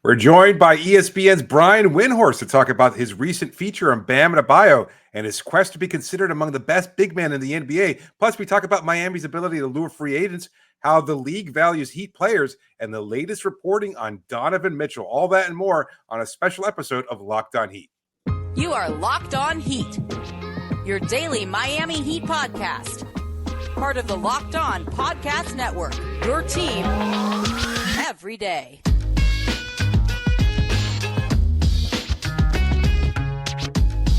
We're joined by ESPN's Brian Windhorst to talk about his recent feature on Bam Adebayo and his quest to be considered among the best big men in the NBA. Plus, we talk about Miami's ability to lure free agents, how the league values Heat players, and the latest reporting on Donovan Mitchell. All that and more on a special episode of Locked On Heat. You are Locked On Heat, your daily Miami Heat podcast. Part of the Locked On Podcast Network, your team every day.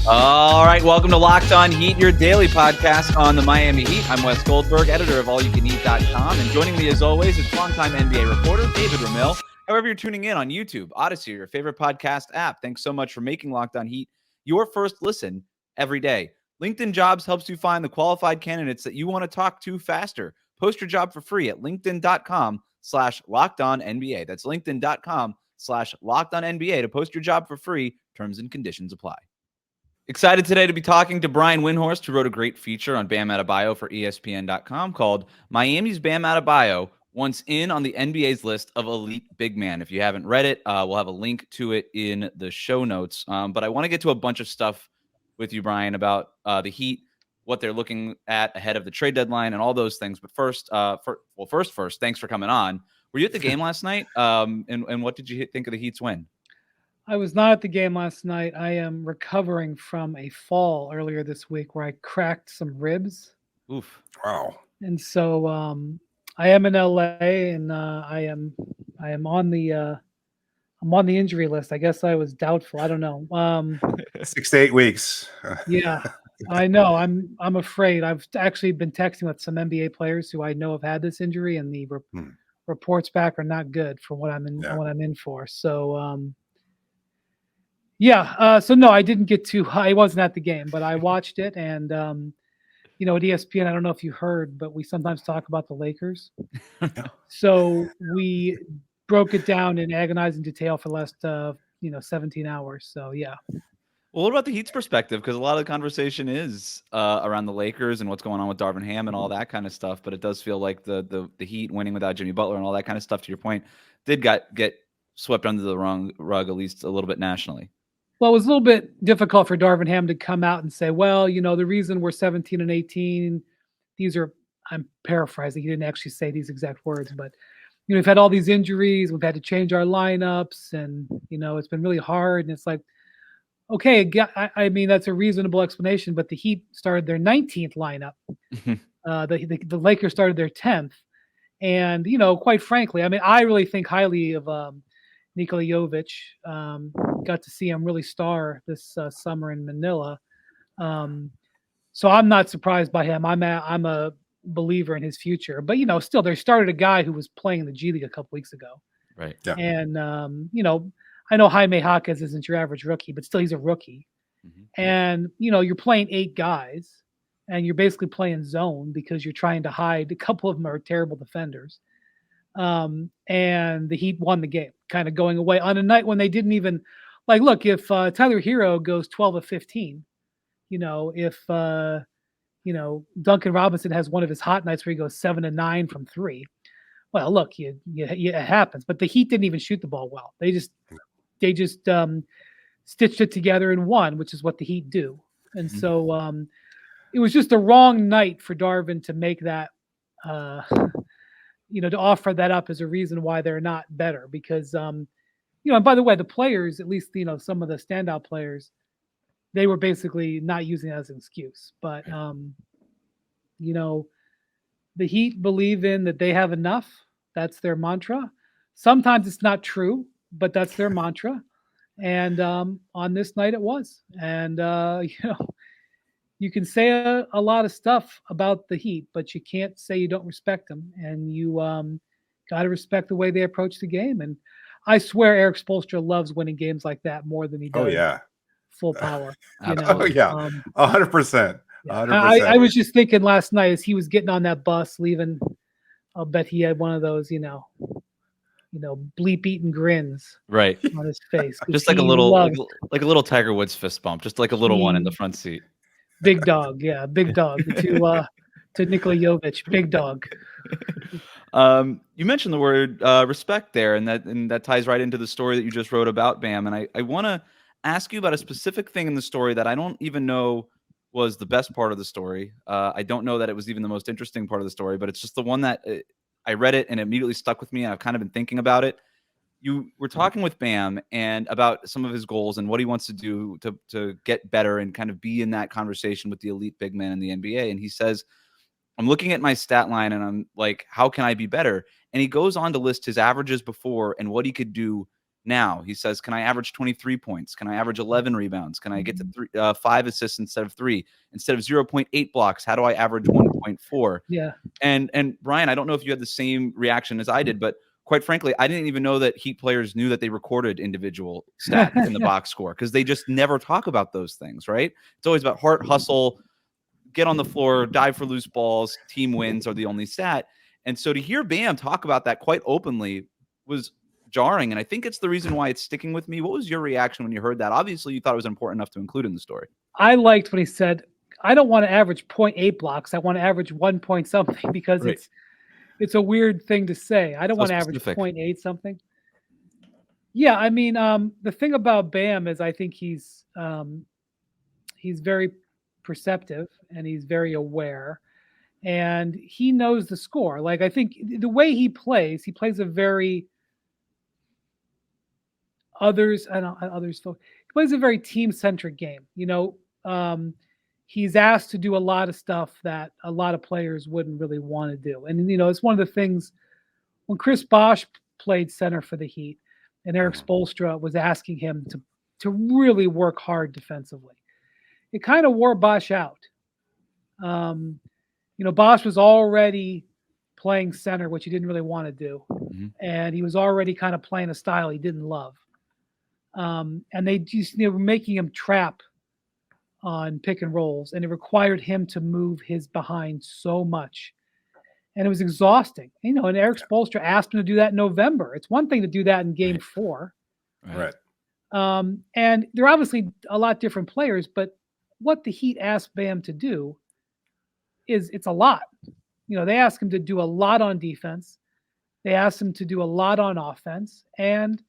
All right, welcome to Locked On Heat, your daily podcast on the Miami Heat. I'm Wes Goldberg, editor of allyoucaneat.com, and joining me as always is longtime NBA reporter David Ramil. However you're tuning in on YouTube, Odyssey, or your favorite podcast app, thanks so much for making Locked On Heat your first listen every day. LinkedIn Jobs helps you find the qualified candidates that you want to talk to faster. Post your job for free at linkedin.com/LockedOnNBA. That's linkedin.com/LockedOnNBA to post your job for free. Terms and conditions apply. Excited today to be talking to Brian Windhorst, who wrote a great feature on Bam Adebayo for ESPN.com called Miami's Bam Adebayo Once In on the NBA's List of Elite Big Man. If you haven't read it, we'll have a link to it in the show notes. But I want to get to a bunch of stuff with you, Brian, about the Heat, what they're looking at ahead of the trade deadline and all those things. But first, thanks for coming on. Were you at the game last night? And what did you think of the Heat's win? I was not at the game last night. I am recovering from a fall earlier this week where I cracked some ribs. Oof! Wow. And so I am in LA, and I am on the I'm on the injury list. I guess I was doubtful. I don't know. 6 to 8 weeks. Yeah, I know. I'm afraid. I've actually been texting with some NBA players who I know have had this injury, and the reports back are not good for what I'm in. What I'm in for. So. So no, I didn't get too high. I wasn't at the game, but I watched it. And, at ESPN, I don't know if you heard, but we sometimes talk about the Lakers. So we broke it down in agonizing detail for the last, 17 hours. So, yeah. Well, what about the Heat's perspective? Because a lot of the conversation is around the Lakers and what's going on with Darvin Ham and all that kind of stuff. But it does feel like the Heat winning without Jimmy Butler and all that kind of stuff, to your point, did get swept under the wrong rug, at least a little bit nationally. Well, it was a little bit difficult for Darvin Ham to come out and say, well, the reason we're 17 and 18, these are, I'm paraphrasing, he didn't actually say these exact words, but, we've had all these injuries, we've had to change our lineups, and, it's been really hard. And it's like, okay, I mean, that's a reasonable explanation, but the Heat started their 19th lineup. The Lakers started their 10th. And, quite frankly, I mean, I really think highly of Nikola Jokic. Got to see him really star this summer in Manila. So I'm not surprised by him. I'm a believer in his future. But, still, they started a guy who was playing in the G League a couple weeks ago. Right. Yeah. And, I know Jaime Jaquez isn't your average rookie, but still he's a rookie. Mm-hmm. And, you're playing 8 guys, and you're basically playing zone because you're trying to hide. A couple of them are terrible defenders. And the Heat won the game, kind of going away on a night when they didn't even – like, look, if Tyler Hero goes 12 of 15, if Duncan Robinson has one of his hot nights where he goes 7 of 9 from 3, well, look, it happens. But the Heat didn't even shoot the ball well. They just stitched it together and won, which is what the Heat do. And so it was just the wrong night for Darvin to make that to offer that up as a reason why they're not better, because and by the way, the players, at least, some of the standout players, they were basically not using it as an excuse. But, the Heat believe in that they have enough. That's their mantra. Sometimes it's not true, but that's their mantra. And on this night it was. And, you can say a lot of stuff about the Heat, but you can't say you don't respect them. And you got to respect the way they approach the game. And I swear Eric Spoelstra loves winning games like that more than he does full power. Oh, yeah. 100%. 100%. I was just thinking last night as he was getting on that bus leaving, I'll bet he had one of those, bleep-eating grins right on his face. Just like a little Tiger Woods fist bump, just like a little one in the front seat. Big dog, yeah, big dog to Nikola Jokic, big dog. You mentioned the word respect there, and that ties right into the story that you just wrote about Bam. And I want to ask you about a specific thing in the story that I don't even know was the best part of the story. I don't know that it was even the most interesting part of the story, but it's just the one that I read it and it immediately stuck with me. And I've kind of been thinking about it. You were talking with Bam and about some of his goals and what he wants to do to get better and kind of be in that conversation with the elite big men in the NBA. And he says, I'm looking at my stat line and I'm like, how can I be better? And he goes on to list his averages before and what he could do now. He says, can I average 23 points? Can I average 11 rebounds? Can I get to 5 assists instead of 3? Instead of 0.8 blocks, how do I average 1.4? Yeah. And Brian, I don't know if you had the same reaction as I did, but quite frankly, I didn't even know that Heat players knew that they recorded individual stats in the box score because they just never talk about those things, right? It's always about heart, hustle, get on the floor, dive for loose balls, team wins are the only stat. And so to hear Bam talk about that quite openly was jarring. And I think it's the reason why it's sticking with me. What was your reaction when you heard that? Obviously, you thought it was important enough to include in the story. I liked when he said, I don't want to average 0.8 blocks. I want to average 1 point something because Right. it's a weird thing to say. I don't want to average 0.8 something. Yeah, I mean, the thing about Bam is I think he's very perceptive and he's very aware and he knows the score. Like, I think the way he plays a very he plays a very team-centric game. You know, he's asked to do a lot of stuff that a lot of players wouldn't really want to do. And, you know, it's one of the things when Chris Bosh played center for the Heat and Eric Spoelstra was asking him to really work hard defensively. It kind of wore Bosh out. You know, Bosh was already playing center, which he didn't really want to do. Mm-hmm. And he was already kind of playing a style he didn't love. And they just were making him trap on pick and rolls, and it required him to move his behind so much. And it was exhausting. You know, and Eric Spoelstra asked him to do that in November. It's one thing to do that in game 4. Right. And they're obviously a lot different players, but what the Heat asked Bam to do it's a lot. You know, they asked him to do a lot on defense. They asked him to do a lot on offense. And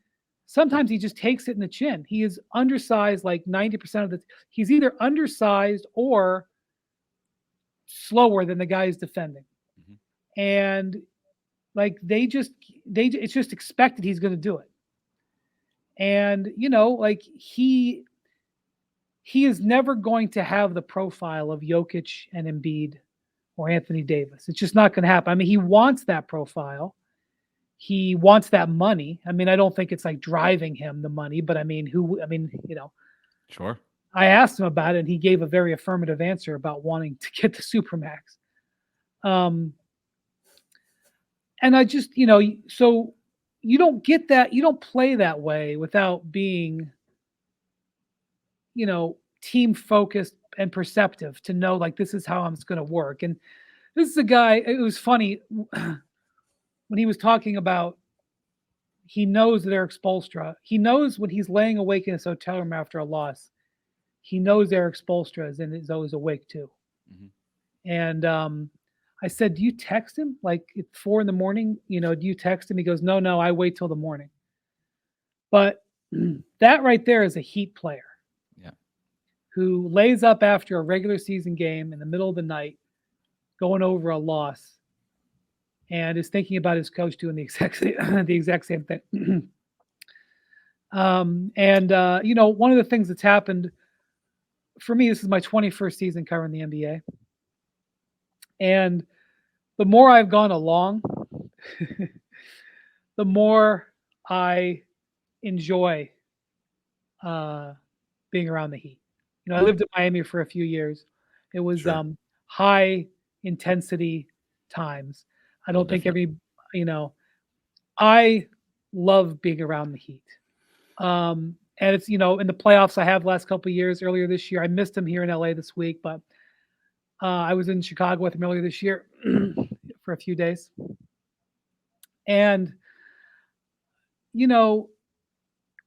sometimes he just takes it in the chin. He is undersized like 90% of the he's either undersized or slower than the guy who's defending. Mm-hmm. And like it's just expected he's going to do it. And, you know, like he is never going to have the profile of Jokic and Embiid or Anthony Davis. It's just not going to happen. I mean, he wants that profile. He wants that money. I mean, I don't think it's like driving him the money, but I mean, you know. Sure. I asked him about it and he gave a very affirmative answer about wanting to get the Supermax. And I just, you know, so you don't get that, you don't play that way without being, you know, team focused and perceptive to know like this is how I'm going to work. And this is a guy, it was funny when he was talking about he knows that Eric Spoelstra, he knows when he's laying awake in his hotel room after a loss, he knows Eric Spoelstra is always awake too. Mm-hmm. And I said, do you text him like at 4 a.m? You know, do you text him? He goes, no, I wait till the morning. But that right there is a Heat player. Who lays up after a regular season game in the middle of the night, going over a loss, and is thinking about his coach doing the exact same thing. You know, one of the things that's happened for me, this is my 21st season covering the NBA. And the more I've gone along, the more I enjoy being around the Heat. You know, I lived in Miami for a few years. It was high intensity times. I don't think I love being around the Heat. And it's, you know, in the playoffs I have the last couple of years, earlier this year, I missed him here in LA this week, but I was in Chicago with him earlier this year for a few days. And, you know,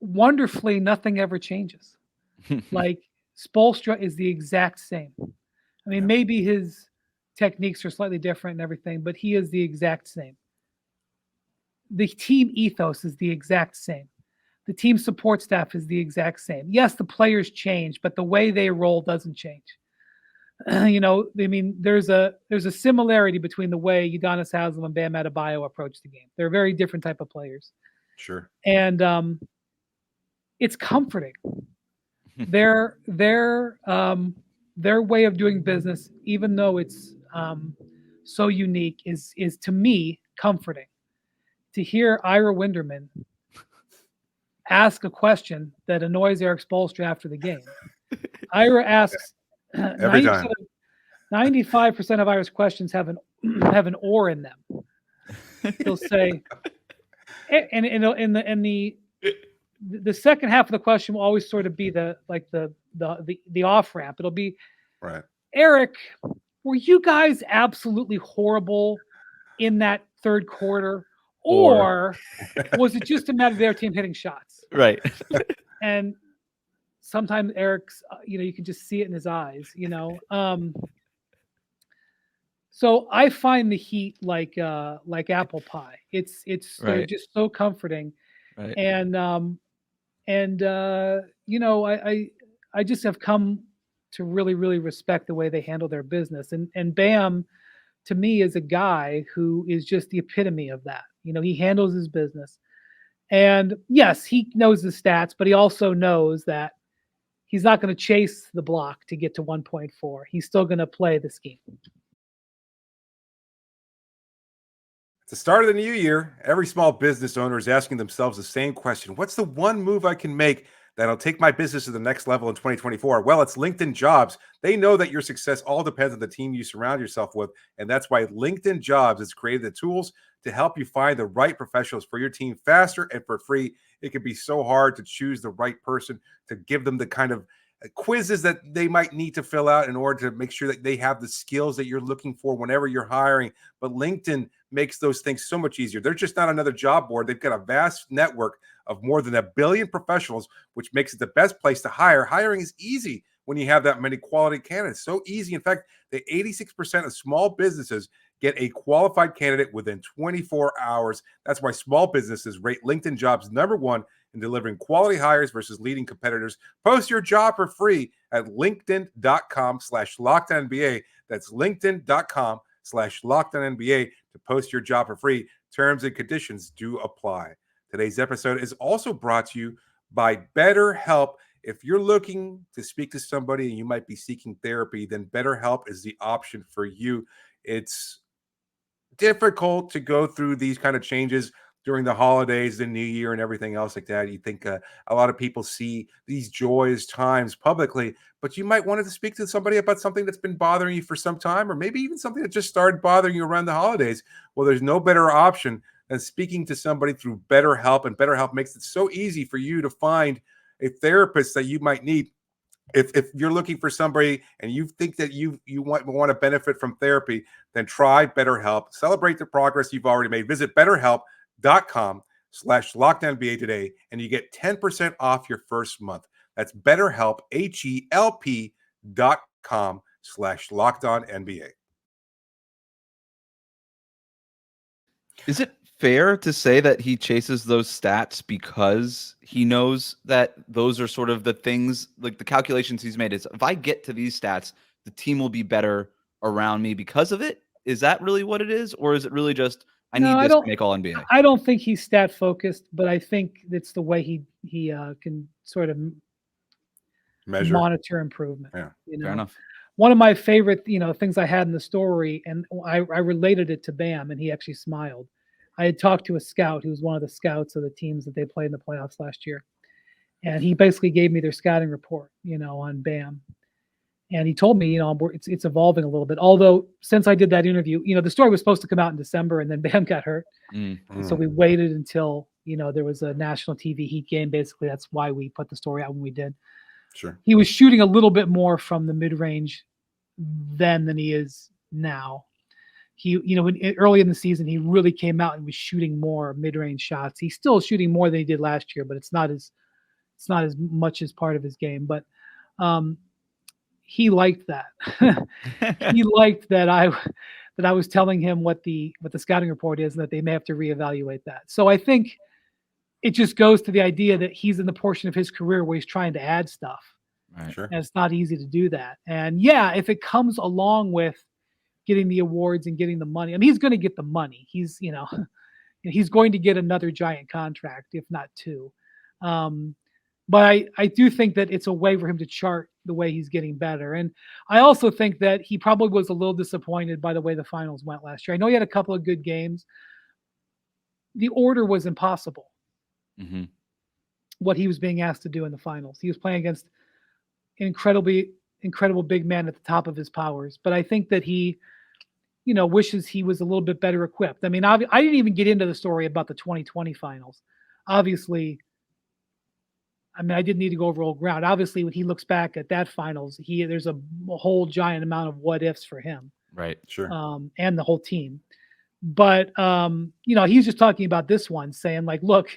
wonderfully, nothing ever changes. Like, Spoelstra is the exact same. I mean, maybe his techniques are slightly different and everything, but he is the exact same. the team ethos is the exact same. The team support staff is the exact same. Yes, the players change, but the way they roll doesn't change. There's a similarity between the way Udonis Haslem and Bam Adebayo approach the game. They're very different type of players. Sure. And it's comforting. Their way of doing business, even though it's so unique, is to me comforting. To hear Ira Winderman ask a question that annoys Eric Spoelstra after the game. Ira asks every 90%, time. 95% of Ira's questions have an or in them. He'll say, and in the second half of the question will always sort of be the off ramp. It'll be, right, Eric, were you guys absolutely horrible in that third quarter? Or was it just a matter of their team hitting shots? Right. And sometimes Eric's, you can just see it in his eyes, So I find the Heat like apple pie. It's they're Right. just so comforting. Right. And I just have come to really, really respect the way they handle their business. And Bam, to me, is a guy who is just the epitome of that. He handles his business. And yes, he knows the stats, but he also knows that he's not going to chase the block to get to 1.4. He's still going to play the scheme. At the start of the new year, every small business owner is asking themselves the same question. What's the one move I can make that'll take my business to the next level in 2024? Well, it's LinkedIn Jobs. They know that your success all depends on the team you surround yourself with. And that's why LinkedIn Jobs has created the tools to help you find the right professionals for your team faster and for free. It can be so hard to choose the right person, to give them the kind of quizzes that they might need to fill out in order to make sure that they have the skills that you're looking for whenever you're hiring. But LinkedIn makes those things so much easier. They're just not another job board. They've got a vast network of more than 1 billion professionals, which makes it the best place to hire. Hiring is easy when you have that many quality candidates. So easy. In fact, the 86% of small businesses get a qualified candidate within 24 hours. That's why small businesses rate LinkedIn Jobs #1 in delivering quality hires versus leading competitors. Post your job for free at linkedin.com/LockedOnNBA. That's linkedin.com/LockedOnNBA to post your job for free. Terms and conditions do apply. Today's episode is also brought to you by BetterHelp. If you're looking to speak to somebody and you might be seeking therapy, then BetterHelp is the option for you. It's difficult to go through these kind of changes during the holidays, the new year, and everything else like that. You think a lot of people see these joyous times publicly, but you might want to speak to somebody about something that's been bothering you for some time, or maybe even something that just started bothering you around the holidays. Well, there's no better option than speaking to somebody through BetterHelp, and BetterHelp makes it so easy for you to find a therapist that you might need. If you're looking for somebody and you think that you want to benefit from therapy, then try BetterHelp. Celebrate the progress you've already made. Visit BetterHelp.com/LockedOnNBA today, and you get 10% off your first month. That's BetterHelp, HELP.com/LockedOnNBA. Is it fair to say that he chases those stats because he knows that those are sort of the things, like the calculations he's made is, if I get to these stats, the team will be better around me because of it? Is that really what it is? Or is it really just, I need this to make All-NBA? I don't think he's stat focused, but I think it's the way he can sort of monitor improvement. Yeah, fair enough. One of my favorite, things I had in the story, and I related it to Bam, and he actually smiled. I had talked to a scout who was one of the scouts of the teams that they played in the playoffs last year. And he basically gave me their scouting report, on Bam. And he told me, it's evolving a little bit. Although since I did that interview, the story was supposed to come out in December, and then Bam got hurt. So we waited until, there was a national TV Heat game. Basically, that's why we put the story out when we did. Sure. He was shooting a little bit more from the mid-range then than he is now. He, early in the season, he really came out and was shooting more mid-range shots. He's still shooting more than he did last year, but it's not as much as part of his game. But, he liked that. He liked that I was telling him what the scouting report is and that they may have to reevaluate that. So I think it just goes to the idea that he's in the portion of his career where he's trying to add stuff. Right. Sure. And it's not easy to do that. And yeah, if it comes along with getting the awards and getting the money, I mean, he's going to get the money. He's, he's going to get another giant contract, if not two. But I do think that it's a way for him to chart the way he's getting better. And I also think that he probably was a little disappointed by the way the finals went last year. I know he had a couple of good games. The order was impossible. Mm-hmm. What he was being asked to do in the finals. He was playing against an incredible big man at the top of his powers. But I think that he, wishes he was a little bit better equipped. I mean, I didn't even get into the story about the 2020 finals. Obviously, I mean, I didn't need to go over old ground. Obviously, when he looks back at that finals, there's a whole giant amount of what ifs for him. Right. Sure. And the whole team. But, he's just talking about this one, saying like, look,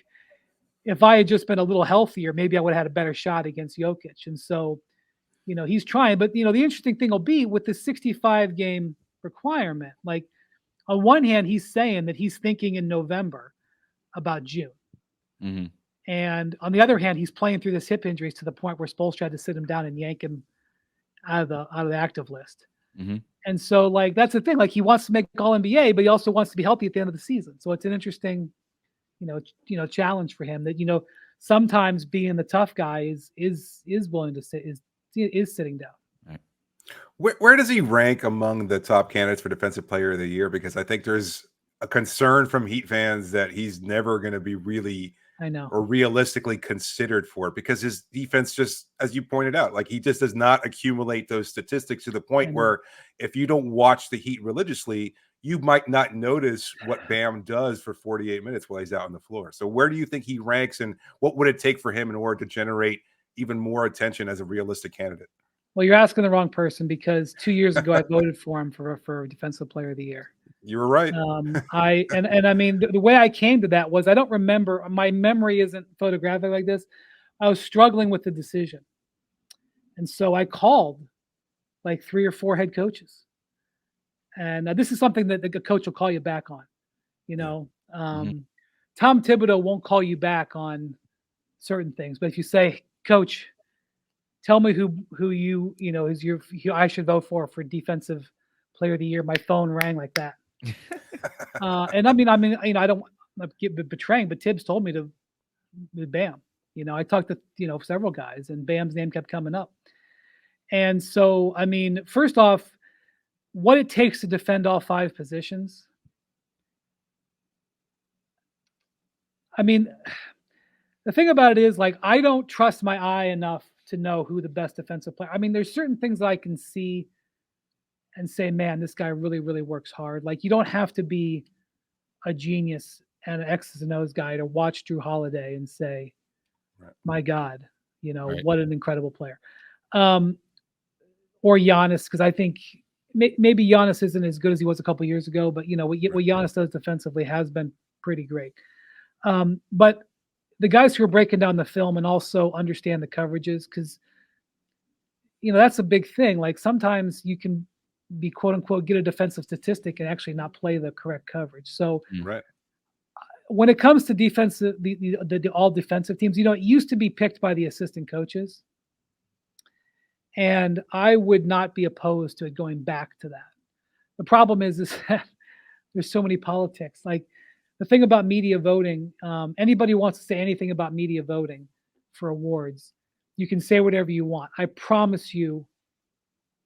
if I had just been a little healthier, maybe I would have had a better shot against Jokic. And so, he's trying. But, the interesting thing will be with the 65-game requirement, like on one hand, he's saying that he's thinking in November about June. Mm-hmm. And on the other hand, he's playing through this hip injuries to the point where Spoelstra had to sit him down and yank him out of the active list. Mm-hmm. And so, like, that's the thing. Like, he wants to make All-NBA, but he also wants to be healthy at the end of the season. So it's an interesting, challenge for him that, sometimes being the tough guy is willing to sit, is sitting down. Right. Where does he rank among the top candidates for Defensive Player of the Year? Because I think there's a concern from Heat fans that he's never going to be really or realistically considered for it because his defense just, as you pointed out, like he just does not accumulate those statistics to the point where if you don't watch the Heat religiously, you might not notice what Bam does for 48 minutes while he's out on the floor. So where do you think he ranks and what would it take for him in order to generate even more attention as a realistic candidate? Well, you're asking the wrong person because 2 years ago I voted for him for Defensive Player of the Year. You were right. I mean, the way I came to that was I don't remember. My memory isn't photographic like this. I was struggling with the decision. And so I called like 3 or 4 head coaches. And this is something that the coach will call you back on. Tom Thibodeau won't call you back on certain things. But if you say, Coach, tell me who is I should vote for Defensive Player of the Year, my phone rang like that. And I mean, I don't get betraying, but Thibs told me to Bam. I talked to several guys, and Bam's name kept coming up. And so, I mean, first off, what it takes to defend all 5 positions. I mean, the thing about it is, like, I don't trust my eye enough to know who the best defensive player. I mean, there's certain things that I can see and say, man, this guy really, really works hard. Like, you don't have to be a genius and an X's and O's guy to watch Drew Holiday and say, my God, what an incredible player. Or Giannis, because I think maybe Giannis isn't as good as he was a couple of years ago, but what Giannis does defensively has been pretty great. But the guys who are breaking down the film and also understand the coverages, because that's a big thing. Like, sometimes you can be quote unquote get a defensive statistic and actually not play the correct coverage. So when it comes to defensive, the all defensive teams, it used to be picked by the assistant coaches. And I would not be opposed to it going back to that. The problem is that there's so many politics. Like, the thing about media voting, anybody who wants to say anything about media voting for awards, you can say whatever you want. I promise you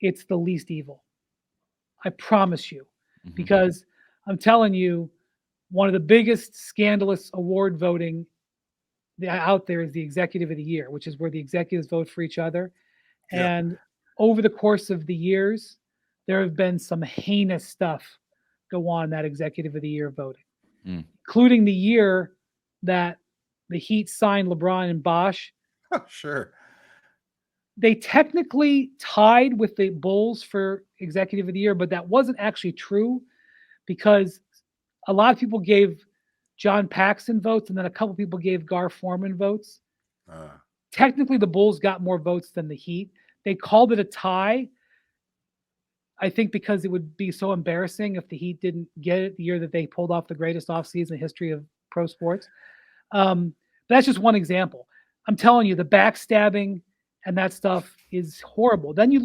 it's the least evil. I promise you. Because I'm telling you, one of the biggest scandalous award voting out there is the Executive of the Year, which is where the executives vote for each other. And over the course of the years, there have been some heinous stuff go on in that Executive of the Year voting, including the year that the Heat signed LeBron and Bosh. Oh, sure. They technically tied with the Bulls for Executive of the Year, but that wasn't actually true because a lot of people gave John Paxson votes and then a couple people gave Gar Forman votes. Technically, the Bulls got more votes than the Heat They called it a tie, I think, because it would be so embarrassing if the Heat didn't get it the year that they pulled off the greatest offseason in the history of pro sports. That's just one example. I'm telling you, the backstabbing and that stuff is horrible. Then you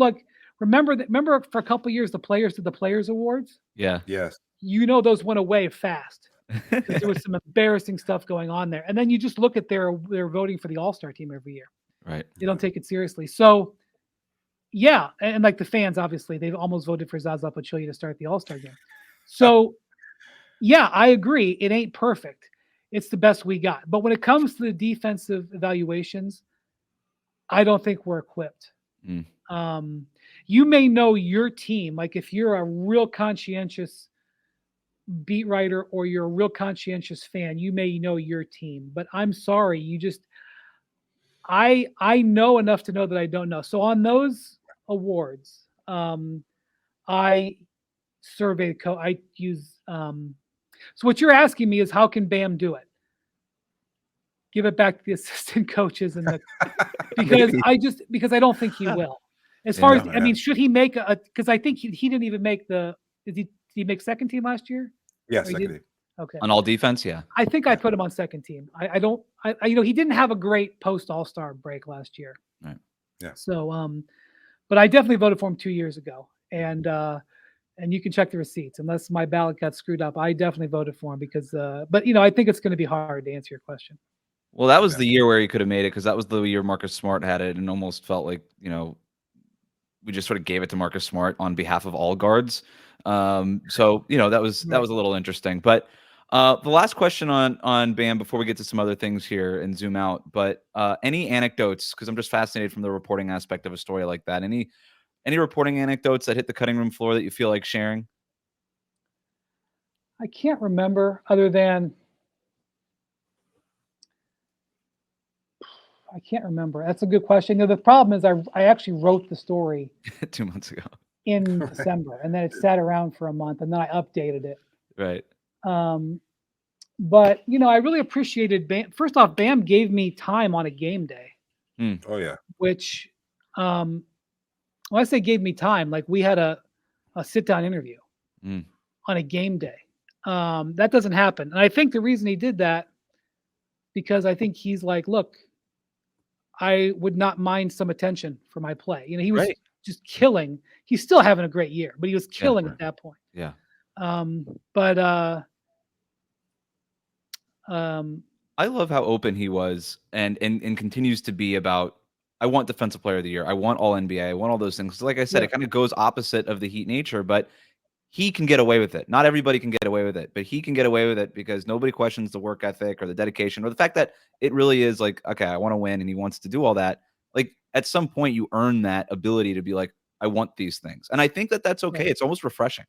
remember for a couple of years, the players did the Players Awards? Yeah. Yes. Those went away fast because there was some embarrassing stuff going on there. And then you just look at their voting for the All-Star team every year. Right. They don't take it seriously. So, yeah, and like the fans, obviously, they've almost voted for Zaza Pachulia to start the All-Star game. So, yeah, I agree. It ain't perfect. It's the best we got. But when it comes to the defensive evaluations, I don't think we're equipped. You may know your team. Like if you're a real conscientious beat writer or you're a real conscientious fan, you may know your team. But I'm sorry, I know enough to know that I don't know. So on those awards, I surveyed I use so what you're asking me is how can Bam do it? Give it back to the assistant coaches and because I don't think he will. As far as I mean, should he make because I think he didn't even make did he make second team last year? Yeah, second team. Okay. On all defense, yeah. I think I put him on second team. I don't he didn't have a great post All-Star break last year. Right. Yeah. So but I definitely voted for him 2 years ago. And you can check the receipts. Unless my ballot got screwed up, I definitely voted for him because but I think it's going to be hard to answer your question. Well, that was the year where he could have made it because that was the year Marcus Smart had it and almost felt like, we just sort of gave it to Marcus Smart on behalf of all guards. So, that was a little interesting. But the last question on Bam before we get to some other things here and zoom out, but any anecdotes, because I'm just fascinated from the reporting aspect of a story like that. Any reporting anecdotes that hit the cutting room floor that you feel like sharing? I can't remember other than I can't remember. That's a good question. The problem is I actually wrote the story 2 months ago in December, and then it sat around for a month, and then I updated it. Right. But I really appreciated Bam. First off, Bam gave me time on a game day. Oh yeah. Which, when I say gave me time, like we had a sit down interview on a game day. That doesn't happen, and I think the reason he did that because I think he's like, look, I would not mind some attention for my play. He was just killing. He's still having a great year, but he was killing at that point. Yeah. I love how open he was and continues to be about, I want Defensive Player of the Year. I want All-NBA. I want all those things. Like I said, it kind of goes opposite of the Heat nature, but he can get away with it. Not everybody can get away with it, but he can get away with it because nobody questions the work ethic or the dedication or the fact that it really is like, okay, I want to win and he wants to do all that. Like at some point you earn that ability to be like, I want these things. And I think that that's okay. It's almost refreshing.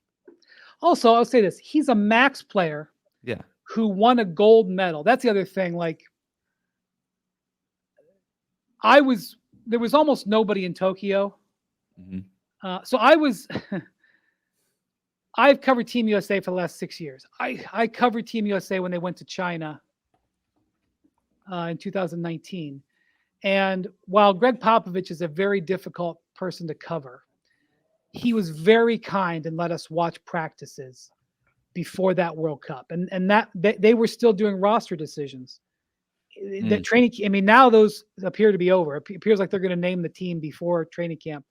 Also, I'll say this. He's a max player. Yeah. Who won a gold medal. That's the other thing. Like there was almost nobody in Tokyo. So I've covered Team USA for the last 6 years. I covered Team USA when they went to China in 2019. And while Greg Popovich is a very difficult person to cover, he was very kind and let us watch practices before that World Cup. And that they were still doing roster decisions. The training, now those appear to be over. It appears like they're going to name the team before training camp.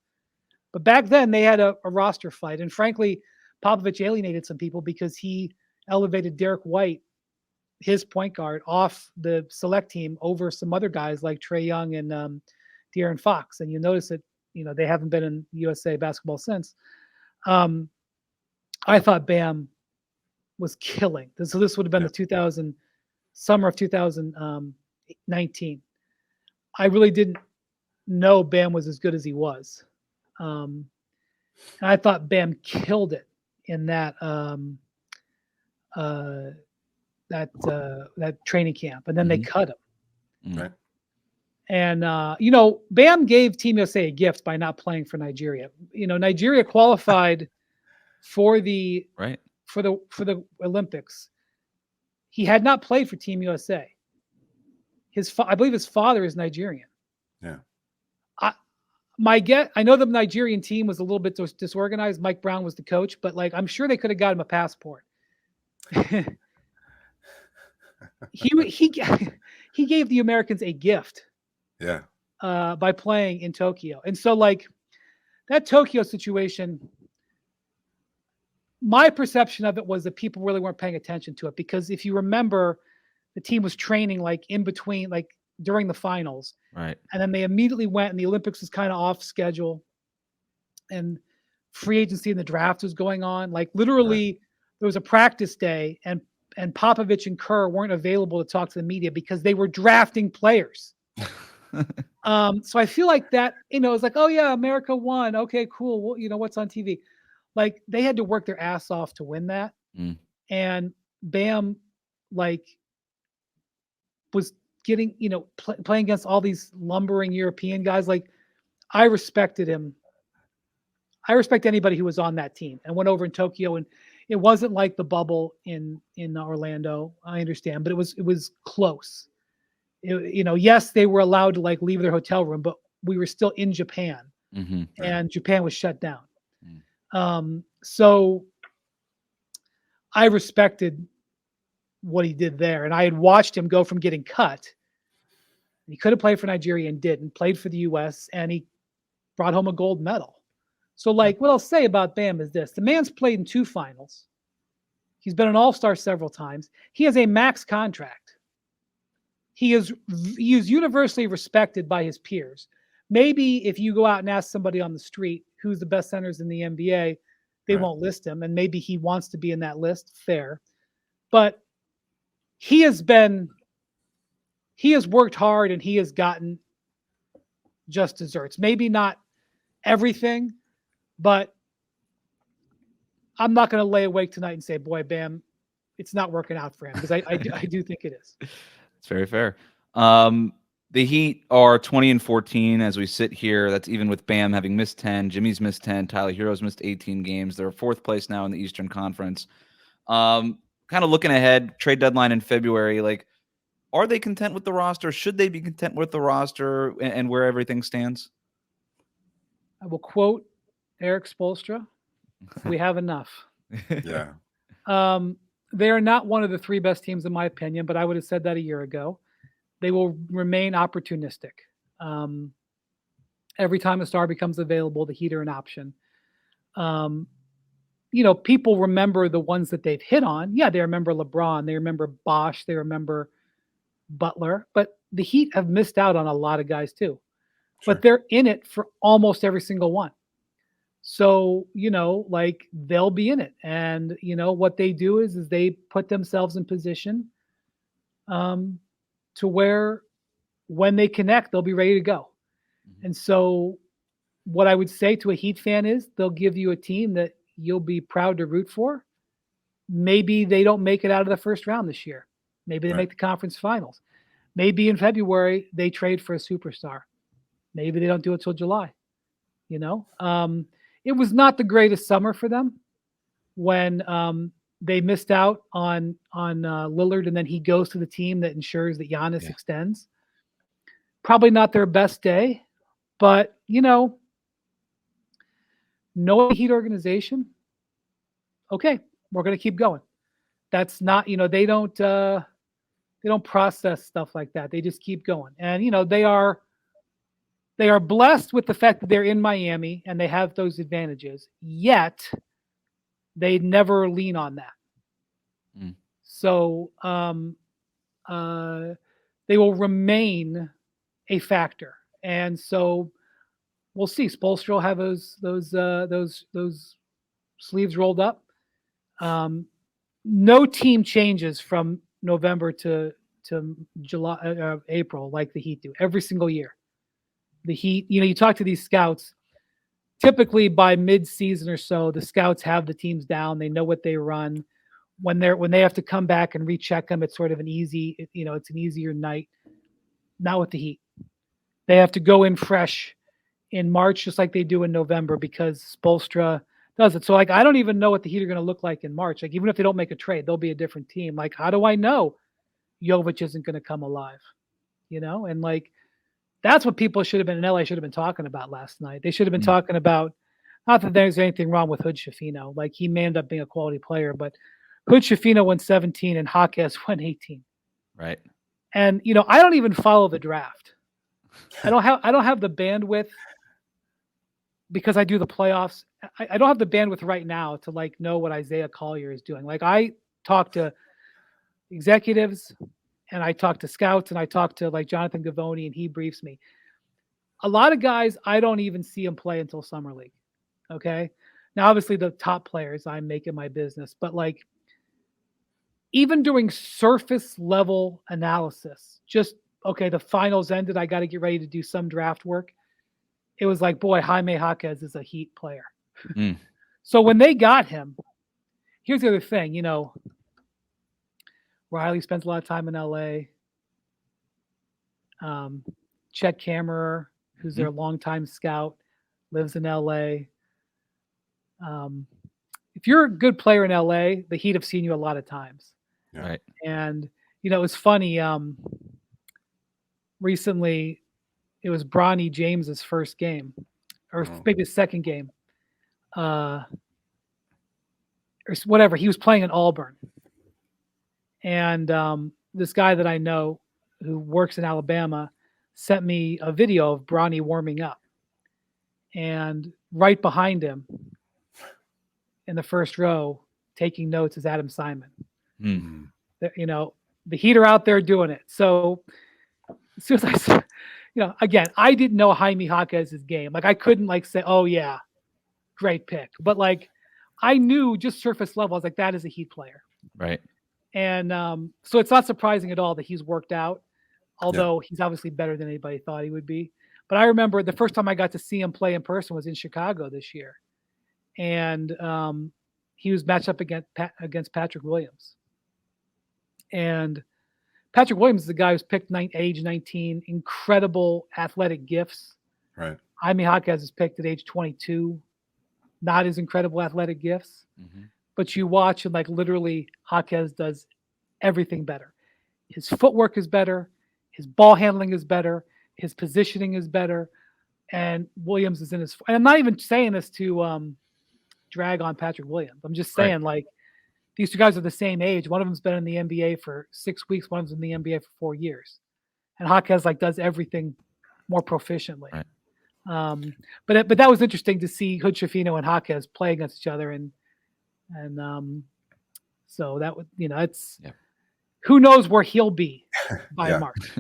But back then they had a roster fight. And frankly, Popovich alienated some people because he elevated Derek White, his point guard, off the select team over some other guys like Trae Young and De'Aaron Fox. And you notice that, they haven't been in USA basketball since. I thought Bam was killing. So this would have been the summer of 2019. I really didn't know Bam was as good as he was. And I thought Bam killed it in that training camp, and then they cut him. Right. And Bam gave Team USA a gift by not playing for Nigeria. Nigeria qualified for the Olympics. He had not played for Team USA. I believe his father is Nigerian. Yeah. I know the Nigerian team was a little bit disorganized. Mike Brown was the coach, but like I'm sure they could have got him a passport. he gave the Americans a gift. Yeah. By playing in Tokyo. And so like that Tokyo situation, my perception of it was that people really weren't paying attention to it, because if you remember, the team was training like in between, like during the finals. Right. And then they immediately went, and the Olympics was kind of off schedule, and free agency and the draft was going on. Like literally there was a practice day, and Popovich and Kerr weren't available to talk to the media because they were drafting players. So I feel like that, it's like, oh yeah, America won. Okay, cool. Well, what's on TV? Like they had to work their ass off to win that. And Bam, like, was getting, playing against all these lumbering European guys. Like I respected him. I respect anybody who was on that team and went over in Tokyo, and it wasn't like the bubble in Orlando. I understand, but it was close. Yes, they were allowed to like leave their hotel room, but we were still in Japan, and Japan was shut down. So I respected what he did there, and I had watched him go from getting cut. He could have played for Nigeria and didn't. Played for the U.S. and he brought home a gold medal. So, like, what I'll say about Bam is this: the man's played in 2 finals. He's been an all-star several times. He has a max contract. He is universally respected by his peers. Maybe if you go out and ask somebody on the street who's the best centers in the NBA, they won't list him, and maybe he wants to be in that list. Fair. But he has worked hard, and he has gotten just desserts. Maybe not everything, but I'm not going to lay awake tonight and say, boy, Bam, it's not working out for him, because I do think it is. It's very fair. The Heat are 20-14 as we sit here. That's even with Bam having missed 10. Jimmy's missed 10. Tyler Hero's missed 18 games. They're 4th place now in the Eastern Conference. Kind of looking ahead, trade deadline in February. Like, are they content with the roster? Should they be content with the roster and where everything stands? I will quote Eric Spoelstra. We have enough. Yeah. They are not one of the 3 best teams in my opinion, but I would have said that a year ago. They will remain opportunistic. Every time a star becomes available, the Heat are an option. People remember the ones that they've hit on. Yeah, they remember LeBron. They remember Bosh. They remember Butler. But the Heat have missed out on a lot of guys too. Sure. But they're in it for almost every single one. So, like they'll be in it. And, what they do is they put themselves in position to where when they connect, they'll be ready to go. And so what I would say to a Heat fan is they'll give you a team that you'll be proud to root for. Maybe they don't make it out of the first round this year. Maybe they make the conference finals. Maybe in February they trade for a superstar. Maybe they don't do it till July. It was not the greatest summer for them when they missed out on Lillard, and then he goes to the team that ensures that Giannis extends. Probably not their best day, but knowing the Heat organization, okay, we're going to keep going. That's not, they don't process stuff like that. They just keep going, and they are blessed with the fact that they're in Miami and they have those advantages. Yet they never lean on that. So they will remain a factor, and so we'll see. Spoelstra will have those sleeves rolled up. No team changes from November to July, April like the Heat do every single year. The Heat, you talk to these scouts. Typically, by mid-season or so, the scouts have the teams down. They know what they run. When they have to come back and recheck them, it's sort of it's an easier night. Not with the Heat. They have to go in fresh in March, just like they do in November, because Spoelstra does it. So, like, I don't even know what the Heat are going to look like in March. Like, even if they don't make a trade, they'll be a different team. Like, how do I know Jokic isn't going to come alive? And like, That's what people should have been in LA should have been talking about last night. They should have been talking about, not that there's anything wrong with Hood Schifino. Like, he may end up being a quality player, but Hood Schifino went 17 and Jaquez went 18. Right. And I don't even follow the draft. I don't have the bandwidth because I do the playoffs. I don't have the bandwidth right now to like know what Isaiah Collier is doing. Like, I talk to executives and I talk to scouts and I talk to like Jonathan Gavoni and he briefs me. A lot of guys, I don't even see them play until summer league. Okay. Now, obviously the top players I'm making my business, but like even doing surface level analysis, just, okay, the finals ended. I got to get ready to do some draft work. It was like, boy, Jaime Jaquez is a Heat player. So when they got him, here's the other thing, Riley spends a lot of time in LA. Chet Kammerer, who's their longtime scout, lives in LA. If you're a good player in LA, the Heat have seen you a lot of times. Right. And, it was funny. Recently, it was Bronny James's first game, or maybe his second game. Or whatever. He was playing in Auburn. And this guy that I know who works in Alabama sent me a video of Bronny warming up. And right behind him in the first row, taking notes, is Adam Simon. The Heat are out there doing it. So as soon as I said, again, I didn't know Jaime Jaquez's game. Like, I couldn't like say, oh yeah, great pick. But like, I knew just surface level. I was like, that is a Heat player. Right. And so it's not surprising at all that he's worked out, although he's obviously better than anybody thought he would be. But I remember the first time I got to see him play in person was in Chicago this year. And he was matched up against Patrick Williams. And Patrick Williams is the guy who's picked age 19, incredible athletic gifts. Right. Jaime Jaquez is picked at age 22, not as incredible athletic gifts. But you watch and like literally Jaquez does everything better. His footwork is better. His ball handling is better. His positioning is better. And Williams is in his, and I'm not even saying this to drag on Patrick Williams. I'm just saying like these two guys are the same age. One of them's been in the NBA for 6 weeks. One of them's in the NBA for 4 years. And Jaquez like does everything more proficiently. Right. But that was interesting to see Hood Schifino and Jaquez play against each other. And so that would, it's who knows where he'll be by March.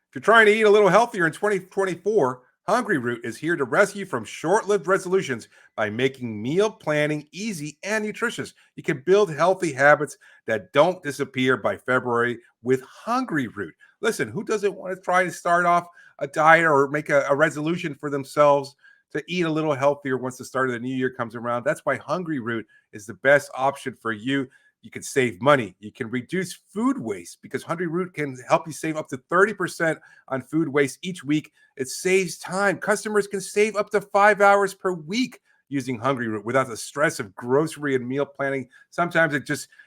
If you're trying to eat a little healthier in 2024, Hungry Root is here to rescue you from short-lived resolutions by making meal planning easy and nutritious. You can build healthy habits that don't disappear by February with Hungry Root. Listen, who doesn't want to try to start off a diet or make a resolution for themselves to eat a little healthier once the start of the new year comes around? That's why Hungry Root is the best option for you. You can save money. You can reduce food waste because Hungry Root can help you save up to 30% on food waste each week. It saves time. Customers can save up to 5 hours per week using Hungry Root without the stress of grocery and meal planning. Sometimes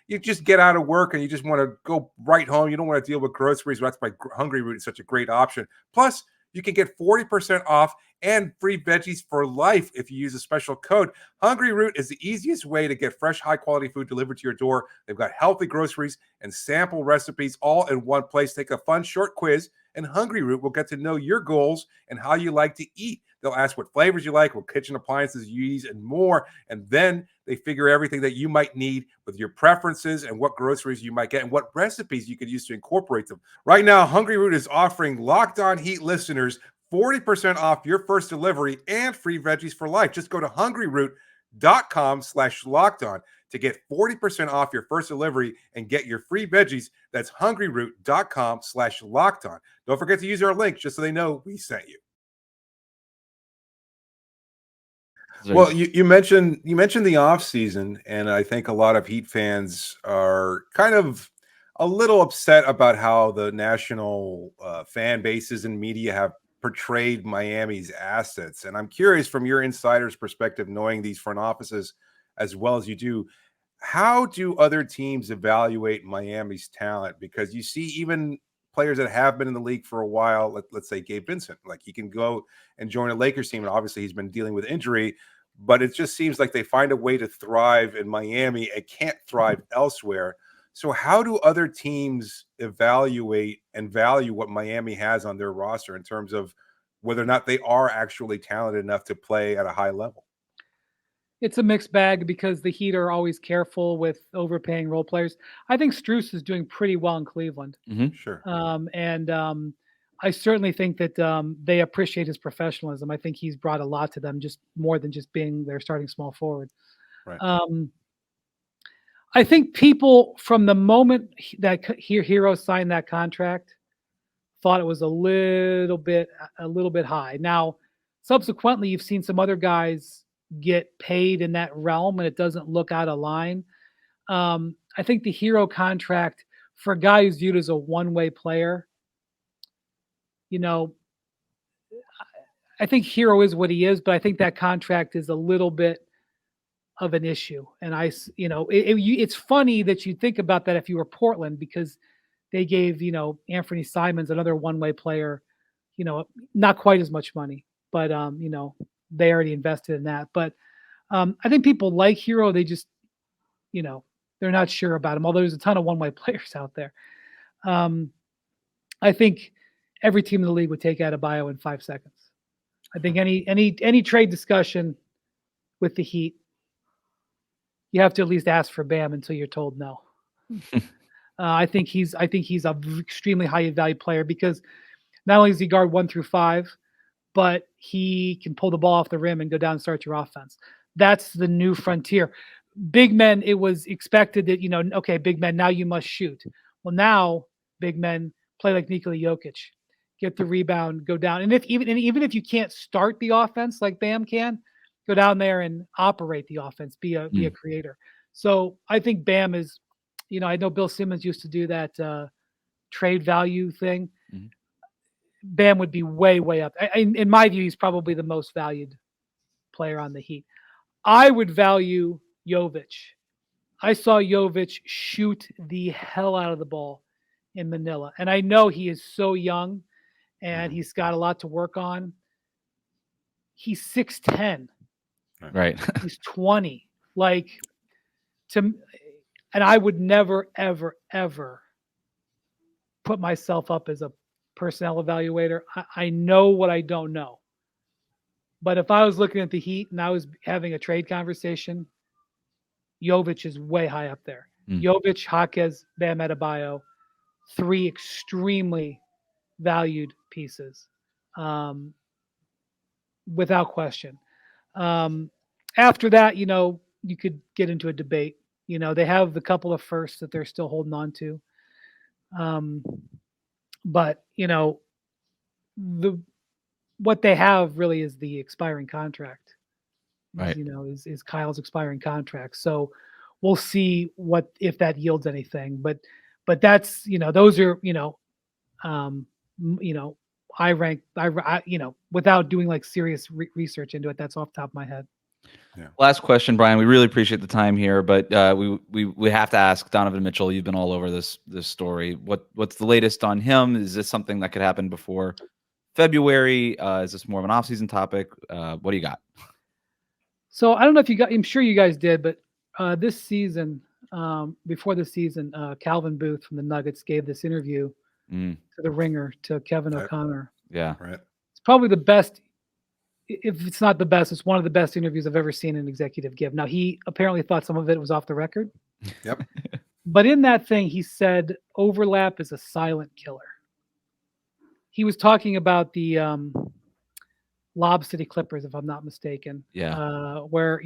you just get out of work and you just want to go right home. You don't want to deal with groceries. That's why Hungry Root is such a great option. Plus, you can get 40% off and free veggies for life if you use a special code. Hungry Root is the easiest way to get fresh, high-quality food delivered to your door. They've got healthy groceries and sample recipes all in one place. Take a fun short quiz, and Hungry Root will get to know your goals and how you like to eat. They'll ask what flavors you like, what kitchen appliances you use, and more. And then they figure everything that you might need with your preferences and what groceries you might get and what recipes you could use to incorporate them. Right now, Hungry Root is offering Locked On Heat listeners 40% off your first delivery and free veggies for life. Just go to hungryroot.com/lockedon to get 40% off your first delivery and get your free veggies. That's hungryroot.com/lockedon. Don't forget to use our link just so they know we sent you. Well, you mentioned the off season, and I think a lot of Heat fans are kind of a little upset about how the national fan bases and media have portrayed Miami's assets. And I'm curious, from your insider's perspective, knowing these front offices as well as you do, how do other teams evaluate Miami's talent? Because you see even players that have been in the league for a while, let's say Gabe Vincent, like he can go and join a Lakers team, and obviously he's been dealing with injury, but it just seems like they find a way to thrive in Miami and can't thrive elsewhere. So how do other teams evaluate and value what Miami has on their roster in terms of whether or not they are actually talented enough to play at a high level? It's a mixed bag because the Heat are always careful with overpaying role players. I think Strus is doing pretty well in Cleveland. Sure. I certainly think that they appreciate his professionalism. I think he's brought a lot to them, just more than just being their starting small forward. Right. I think people from the moment that Hero signed that contract thought it was a little bit high. Now, subsequently, you've seen some other guys get paid in that realm, and it doesn't look out of line. I think the Hero contract for a guy who's viewed as a one-way player, I think Hero is what he is, but I think that contract is a little bit of an issue. And it's funny that you think about that if you were Portland, because they gave, Anthony Simons, another one-way player, not quite as much money, but, they already invested in that. But I think people like Hero. They just, they're not sure about him, although there's a ton of one-way players out there. I think every team in the league would take Adebayo in 5 seconds. I think any trade discussion with the Heat, you have to at least ask for Bam until you're told no. I think he's an extremely high value player because not only does he guard 1 through 5, but he can pull the ball off the rim and go down and start your offense. That's the new frontier. Big men, it was expected that, okay, big men, now you must shoot. Well, now big men play like Nikola Jokic, get the rebound, go down. And even if you can't start the offense like Bam can, go down there and operate the offense, be a creator. So I think Bam is, I know Bill Simmons used to do that trade value thing. Mm-hmm. Bam would be way, way up. In my view, he's probably the most valued player on the Heat. I would value Jovic. I saw Jovic shoot the hell out of the ball in Manila. And I know he is so young and he's got a lot to work on. He's 6'10". Right. He's 20. And I would never, ever, ever put myself up as a personnel evaluator. I know what I don't know. But if I was looking at the Heat and I was having a trade conversation, Jovic is way high up there. Jovic, Jaquez, Bam Adebayo, 3 extremely valued pieces, without question. After that, you could get into a debate. They have a couple of firsts that they're still holding on to. But what they have really is the expiring contract. Right. Is Kyle's expiring contract. So we'll see if that yields anything. But that's those are I rank without doing serious research into it. That's off the top of my head. Yeah. Last question, Brian. We really appreciate the time here, but we have to ask Donovan Mitchell. You've been all over this story. What's the latest on him? Is this something that could happen before February? Is this more of an off-season topic? What do you got? So I don't know if you got. I'm sure you guys did, but this season, before the season, Calvin Booth from the Nuggets gave this interview to the Ringer to Kevin O'Connor. Yeah, right. It's probably the best. If it's not the best, it's one of the best interviews I've ever seen an executive give. Now, he apparently thought some of it was off the record. Yep. But in that thing, he said overlap is a silent killer. He was talking about the Lob City Clippers, if I'm not mistaken. Yeah. Where,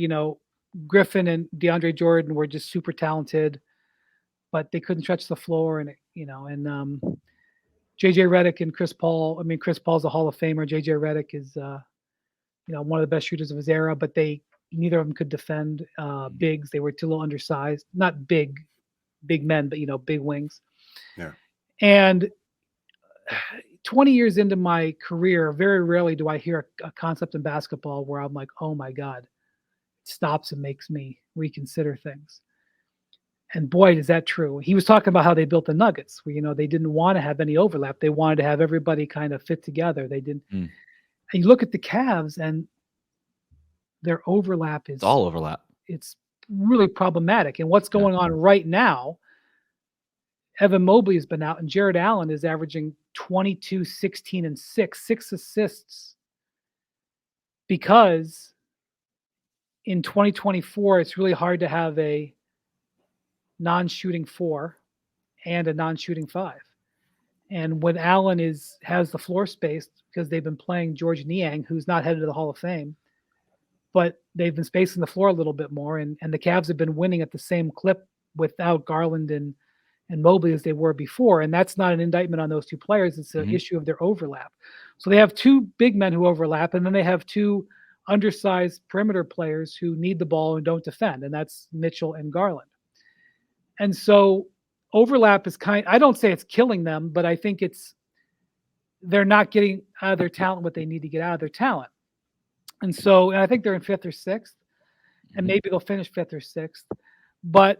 Griffin and DeAndre Jordan were just super talented, but they couldn't stretch the floor. And, JJ Redick and Chris Paul. I mean, Chris Paul's a Hall of Famer. JJ Redick is, one of the best shooters of his era, but neither of them could defend bigs. They were too little undersized, not big men, but big wings. Yeah. And 20 years into my career, very rarely do I hear a concept in basketball where I'm like, oh my God, it stops and makes me reconsider things. And boy, is that true. He was talking about how they built the Nuggets, where, they didn't want to have any overlap. They wanted to have everybody kind of fit together. They didn't. And you look at the Cavs, and their overlap is It's all overlap. It's really problematic. And what's going on right now, Evan Mobley has been out, and Jared Allen is averaging 22, 16, and 6 assists, because in 2024, it's really hard to have a non-shooting 4 and a non-shooting 5. And when Allen has the floor space, because they've been playing George Niang, who's not headed to the Hall of Fame, but they've been spacing the floor a little bit more, and the Cavs have been winning at the same clip without Garland and Mobley as they were before. And that's not an indictment on those two players. It's an issue of their overlap. So they have two big men who overlap, and then they have two undersized perimeter players who need the ball and don't defend, and that's Mitchell and Garland. And so overlap is I don't say it's killing them, but I think they're not getting out of their talent what they need to get out of their talent. And I think they're in 5th or 6th, and maybe they'll finish 5th or 6th. But,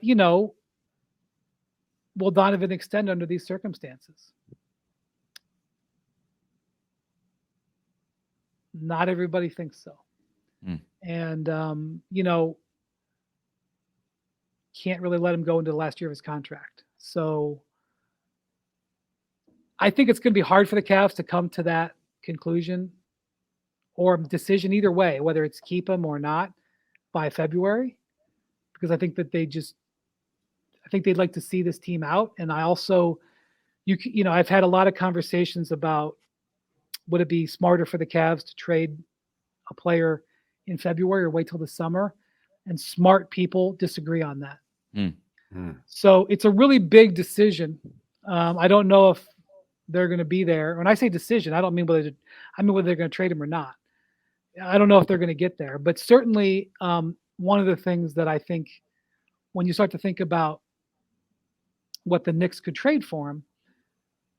will Donovan extend under these circumstances? Not everybody thinks so. And, can't really let him go into the last year of his contract. So I think it's going to be hard for the Cavs to come to that conclusion or decision either way, whether it's keep him or not by February, because I think that I think they'd like to see this team out. And I also, I've had a lot of conversations about, would it be smarter for the Cavs to trade a player in February or wait till the summer? And smart people disagree on that. So it's a really big decision. I don't know if they're going to be there. When I say decision, I don't mean whether they're going to trade him or not. I don't know if they're going to get there, but certainly one of the things that I think when you start to think about what the Knicks could trade for him,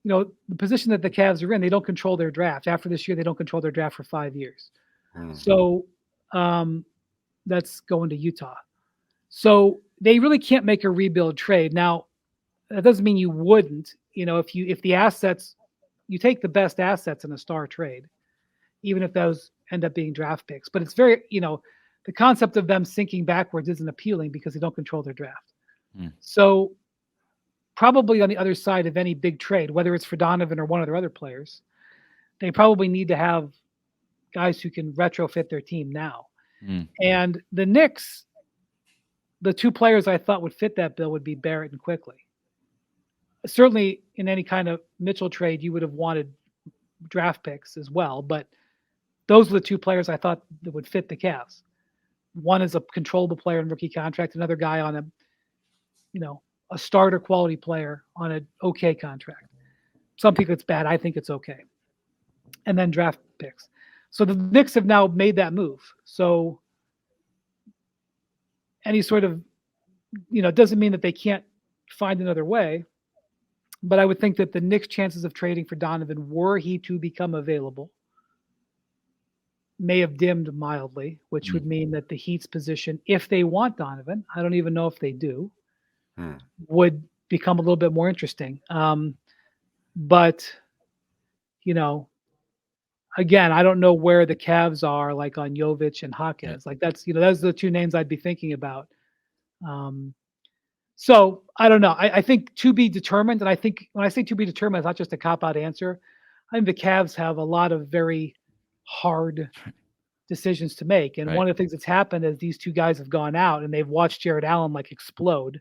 the position that the Cavs are in, they don't control their draft. After this year, they don't control their draft for 5 years. So that's going to Utah. So they really can't make a rebuild trade. Now, that doesn't mean you wouldn't. If the assets, you take the best assets in a star trade, even if those end up being draft picks. But it's very, the concept of them sinking backwards isn't appealing because they don't control their draft. So probably on the other side of any big trade, whether it's for Donovan or one of their other players, they probably need to have guys who can retrofit their team now. And the Knicks, the two players I thought would fit that bill would be Barrett and Quickly. Certainly in any kind of Mitchell trade, you would have wanted draft picks as well, but those were the two players I thought that would fit the Cavs. One is a controllable player in rookie contract, another guy on a starter quality player on an okay contract. Some think it's bad. I think it's okay. And then draft picks. So the Knicks have now made that move. So any sort of, it doesn't mean that they can't find another way, but I would think that the Knicks' chances of trading for Donovan, were he to become available, may have dimmed mildly, which would mean that the Heat's position, if they want Donovan, I don't even know if they do, would become a little bit more interesting. But, again, I don't know where the Cavs are, like on Jokic and Jaquez. Like those are the two names I'd be thinking about. So I don't know. I think to be determined, and I think when I say to be determined, it's not just a cop-out answer. I think the Cavs have a lot of very hard decisions to make. And one of the things that's happened is these two guys have gone out and they've watched Jared Allen explode,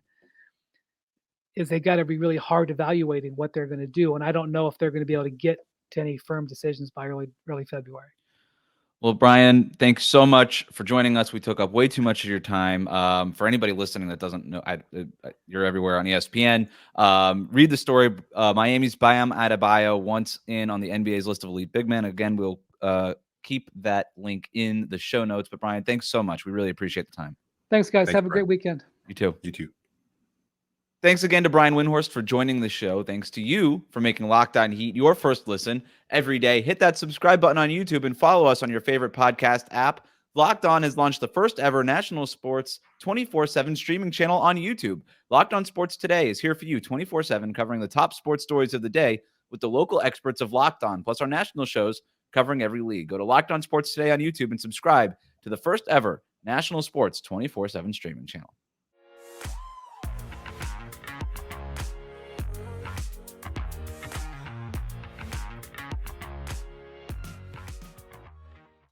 is they got to be really hard evaluating what they're going to do. And I don't know if they're going to be able to get to any firm decisions by early February. Well, Brian, thanks so much for joining us. We took up way too much of your time. For anybody listening that doesn't know, you're everywhere on ESPN. Read the story. Miami's Bam Adebayo once in on the NBA's list of elite big men. Again, we'll keep that link in the show notes. But Brian, thanks so much. We really appreciate the time. Thanks, guys. Have a great weekend. You too. You too. Thanks again to Brian Windhorst for joining the show. Thanks to you for making Locked On Heat your first listen every day. Hit that subscribe button on YouTube and follow us on your favorite podcast app. Locked On has launched the first ever national sports 24/7 streaming channel on YouTube. Locked On Sports Today is here for you 24/7, covering the top sports stories of the day with the local experts of Locked On, plus our national shows covering every league. Go to Locked On Sports Today on YouTube and subscribe to the first ever national sports 24/7 streaming channel.